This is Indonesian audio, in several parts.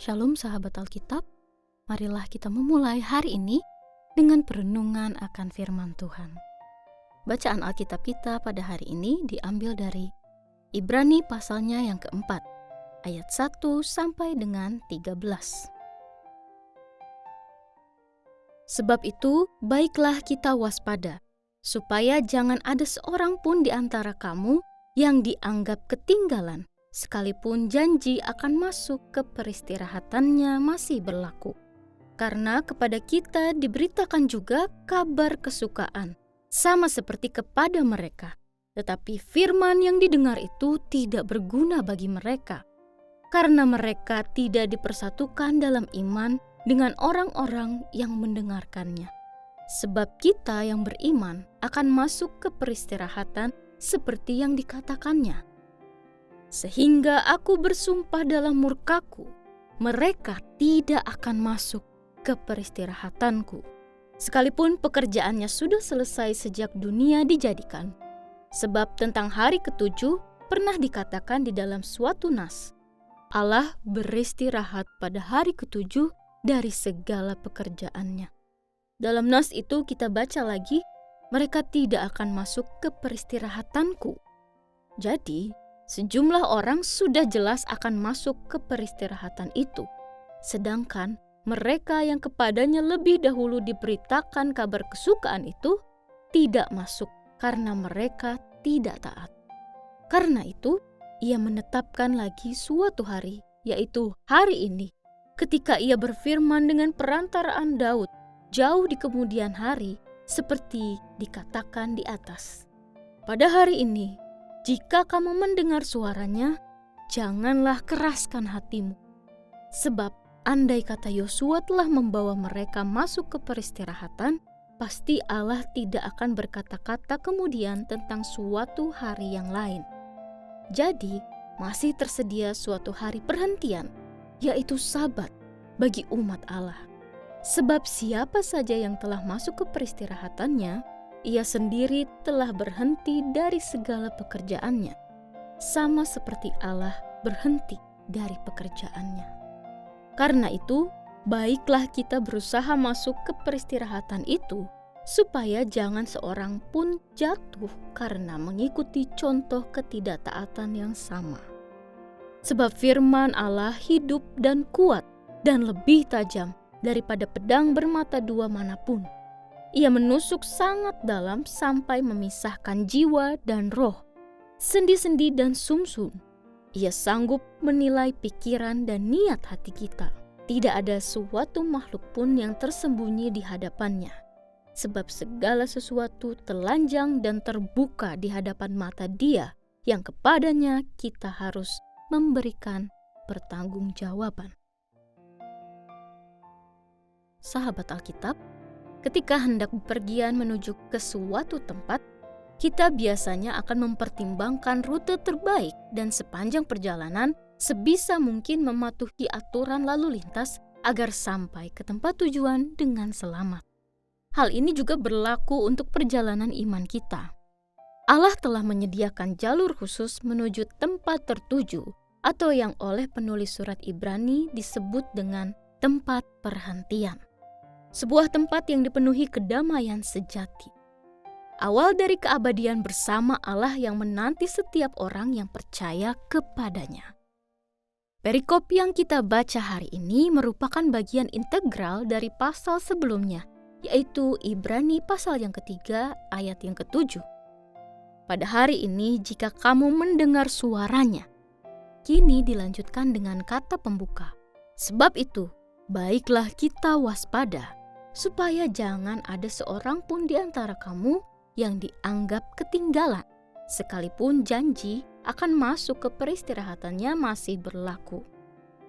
Shalom sahabat Alkitab, marilah kita memulai hari ini dengan perenungan akan firman Tuhan. Bacaan Alkitab kita pada hari ini diambil dari Ibrani pasalnya yang keempat, ayat 1 sampai dengan 13. Sebab itu, baiklah kita waspada, supaya jangan ada seorang pun di antara kamu yang dianggap ketinggalan, sekalipun janji akan masuk ke peristirahatannya masih berlaku. Karena kepada kita diberitakan juga kabar kesukaan, sama seperti kepada mereka. Tetapi firman yang didengar itu tidak berguna bagi mereka, karena mereka tidak dipersatukan dalam iman dengan orang-orang yang mendengarkannya. Sebab kita yang beriman akan masuk ke peristirahatan seperti yang dikatakannya. Sehingga aku bersumpah dalam murkaku, mereka tidak akan masuk ke peristirahatanku, sekalipun pekerjaannya sudah selesai sejak dunia dijadikan. Sebab tentang hari ketujuh pernah dikatakan di dalam suatu nas, Allah beristirahat pada hari ketujuh dari segala pekerjaannya. Dalam nas itu kita baca lagi, mereka tidak akan masuk ke peristirahatanku. Jadi, sejumlah orang sudah jelas akan masuk ke peristirahatan itu, sedangkan mereka yang kepadanya lebih dahulu diberitakan kabar kesukaan itu tidak masuk karena mereka tidak taat. Karena itu, ia menetapkan lagi suatu hari, yaitu hari ini, ketika ia berfirman dengan perantaraan Daud jauh di kemudian hari, seperti dikatakan di atas. Pada hari ini, jika kamu mendengar suaranya, janganlah keraskan hatimu. Sebab andai kata Yosua telah membawa mereka masuk ke peristirahatan, pasti Allah tidak akan berkata-kata kemudian tentang suatu hari yang lain. Jadi, masih tersedia suatu hari perhentian, yaitu Sabat bagi umat Allah. Sebab siapa saja yang telah masuk ke peristirahatannya, ia sendiri telah berhenti dari segala pekerjaannya, sama seperti Allah berhenti dari pekerjaannya. Karena itu, baiklah kita berusaha masuk ke peristirahatan itu, supaya jangan seorang pun jatuh karena mengikuti contoh ketidaktaatan yang sama. Sebab firman Allah hidup dan kuat dan lebih tajam daripada pedang bermata dua manapun. Ia menusuk sangat dalam sampai memisahkan jiwa dan roh, sendi-sendi dan sumsum. Ia sanggup menilai pikiran dan niat hati kita. Tidak ada suatu makhluk pun yang tersembunyi di hadapannya. Sebab segala sesuatu telanjang dan terbuka di hadapan mata Dia yang kepadanya kita harus memberikan pertanggungjawaban. Sahabat Alkitab, ketika hendak bepergian menuju ke suatu tempat, kita biasanya akan mempertimbangkan rute terbaik dan sepanjang perjalanan sebisa mungkin mematuhi aturan lalu lintas agar sampai ke tempat tujuan dengan selamat. Hal ini juga berlaku untuk perjalanan iman kita. Allah telah menyediakan jalur khusus menuju tempat tertuju atau yang oleh penulis surat Ibrani disebut dengan tempat perhentian. Sebuah tempat yang dipenuhi kedamaian sejati. Awal dari keabadian bersama Allah yang menanti setiap orang yang percaya kepadanya. Perikop yang kita baca hari ini merupakan bagian integral dari pasal sebelumnya, yaitu Ibrani pasal yang ketiga ayat yang ke-7. Pada hari ini jika kamu mendengar suaranya, kini dilanjutkan dengan kata pembuka. Sebab itu, baiklah kita waspada, supaya jangan ada seorang pun di antara kamu yang dianggap ketinggalan, sekalipun janji akan masuk ke peristirahatannya masih berlaku.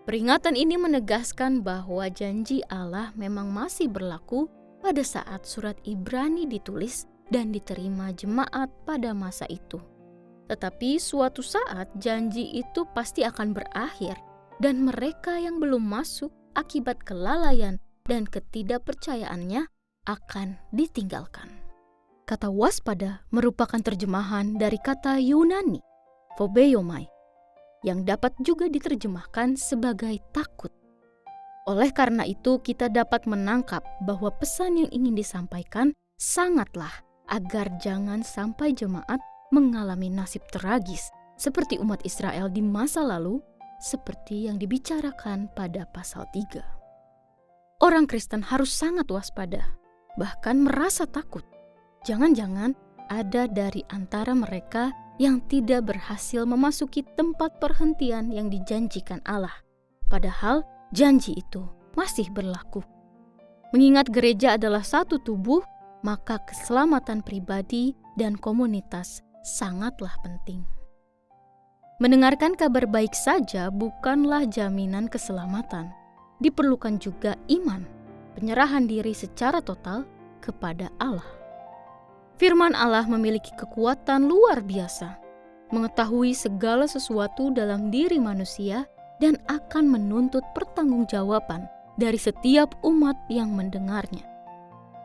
Peringatan ini menegaskan bahwa janji Allah memang masih berlaku pada saat surat Ibrani ditulis dan diterima jemaat pada masa itu. Tetapi suatu saat janji itu pasti akan berakhir dan mereka yang belum masuk akibat kelalaian dan ketidakpercayaannya akan ditinggalkan. Kata waspada merupakan terjemahan dari kata Yunani, phobeiomai, yang dapat juga diterjemahkan sebagai takut Oleh karena itu, kita dapat menangkap bahwa pesan yang ingin disampaikan sangatlah agar jangan sampai jemaat mengalami nasib tragis seperti umat Israel di masa lalu, seperti yang dibicarakan pada pasal 3. Orang Kristen harus sangat waspada, bahkan merasa takut. Jangan-jangan ada dari antara mereka yang tidak berhasil memasuki tempat perhentian yang dijanjikan Allah. Padahal janji itu masih berlaku. Mengingat gereja adalah satu tubuh, maka keselamatan pribadi dan komunitas sangatlah penting. Mendengarkan kabar baik saja bukanlah jaminan keselamatan. Diperlukan juga iman, penyerahan diri secara total kepada Allah. Firman Allah memiliki kekuatan luar biasa, mengetahui segala sesuatu dalam diri manusia dan akan menuntut pertanggungjawaban dari setiap umat yang mendengarnya.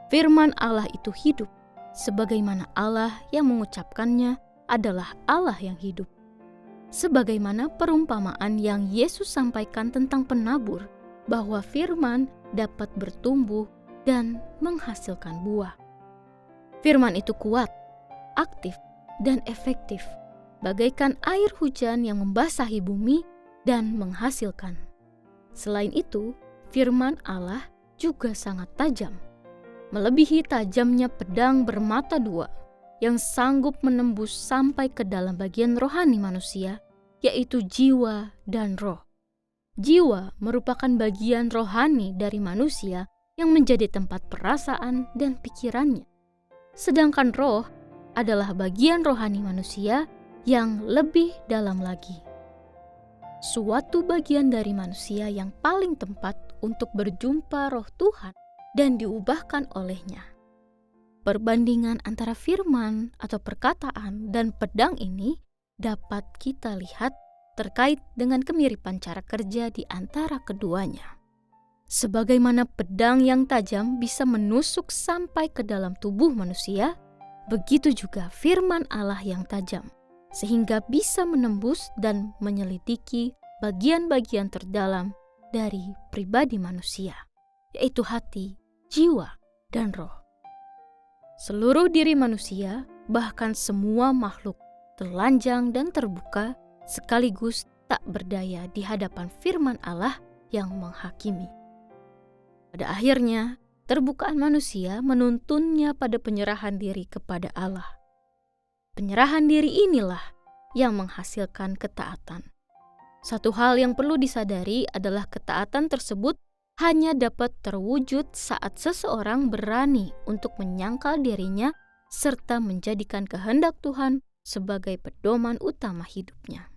Firman Allah itu hidup, sebagaimana Allah yang mengucapkannya adalah Allah yang hidup. Sebagaimana perumpamaan yang Yesus sampaikan tentang penabur, bahwa firman dapat bertumbuh dan menghasilkan buah. Firman itu kuat, aktif, dan efektif, bagaikan air hujan yang membasahi bumi dan menghasilkan. Selain itu, firman Allah juga sangat tajam, melebihi tajamnya pedang bermata dua yang sanggup menembus sampai ke dalam bagian rohani manusia, yaitu jiwa dan roh. Jiwa merupakan bagian rohani dari manusia yang menjadi tempat perasaan dan pikirannya. Sedangkan roh adalah bagian rohani manusia yang lebih dalam lagi. Suatu bagian dari manusia yang paling tepat untuk berjumpa roh Tuhan dan diubahkan olehnya. Perbandingan antara firman atau perkataan dan pedang ini dapat kita lihat terkait dengan kemiripan cara kerja di antara keduanya. Sebagaimana pedang yang tajam bisa menusuk sampai ke dalam tubuh manusia, begitu juga firman Allah yang tajam, sehingga bisa menembus dan menyelidiki bagian-bagian terdalam dari pribadi manusia, yaitu hati, jiwa, dan roh. Seluruh diri manusia, bahkan semua makhluk, telanjang dan terbuka, sekaligus tak berdaya di hadapan firman Allah yang menghakimi. Pada akhirnya, terbukaan manusia menuntunnya pada penyerahan diri kepada Allah. Penyerahan diri inilah yang menghasilkan ketaatan. Satu hal yang perlu disadari adalah ketaatan tersebut hanya dapat terwujud saat seseorang berani untuk menyangkal dirinya serta menjadikan kehendak Tuhan sebagai pedoman utama hidupnya.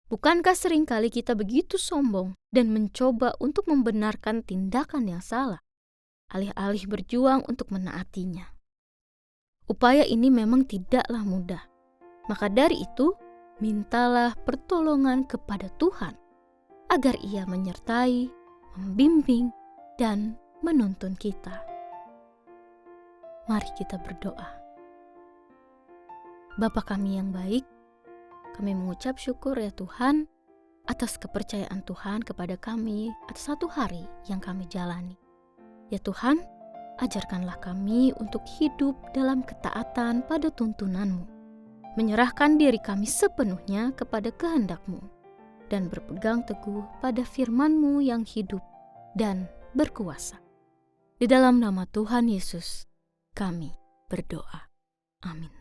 Bukankah seringkali kita begitu sombong dan mencoba untuk membenarkan tindakan yang salah, alih-alih berjuang untuk menaatinya? Upaya ini memang tidaklah mudah. Maka dari itu, mintalah pertolongan kepada Tuhan, agar Ia menyertai, membimbing, dan menuntun kita. Mari kita berdoa. Bapa kami yang baik, kami mengucap syukur ya Tuhan atas kepercayaan Tuhan kepada kami atas satu hari yang kami jalani. Ya Tuhan, ajarkanlah kami untuk hidup dalam ketaatan pada tuntunan-Mu, menyerahkan diri kami sepenuhnya kepada kehendak-Mu, dan berpegang teguh pada firman-Mu yang hidup dan berkuasa. Di dalam nama Tuhan Yesus, kami berdoa. Amin.